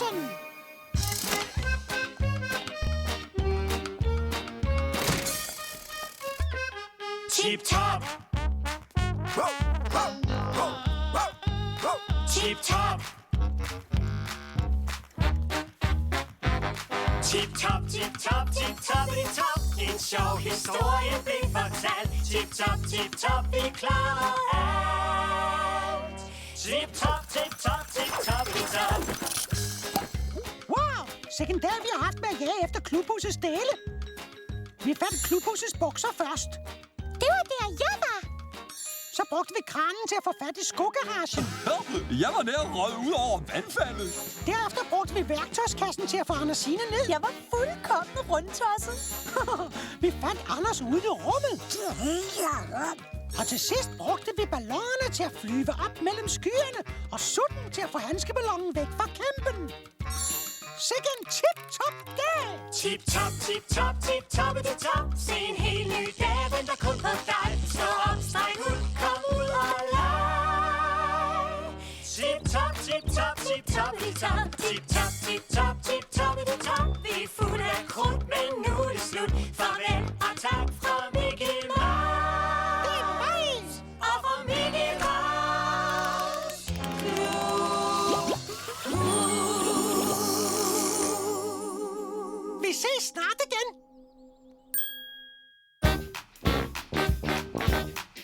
skolebussen. Tip-top. Tip-top. Tip-top, tip-top, tip-top-i-top. En sjov historie blev fortalt. Tip-top, tip-top, vi klarer alt. Tip-top, tip-top, tip-top-i-top. Wow, sikke en dag vi har haft med at jage efter klubhusets dele. Vi fandt klubhusets bukser først. Det var der, jeg var. Så brugte vi kranen til at få fat i skogaragen. Jeg var nær røget ud over vandfaldet. Derefter brugte vi værktøjskassen til at få Andersine ned. Jeg var fuldkommen rundtosset. Vi fandt Anders ude i rummet. Og til sidst brugte vi ballonerne til at flyve op mellem skyerne og sutten til at få handskeballongen væk fra kæmpen. Sikke en tip-top dag! Tip-top, tip-top, tip-top-i-top. Se en helt ny dag, venter kun på dig. Stå op, stræk ud, kom ud og leg. Tip-top, tip-top, tip-top-i-top. Tip-top,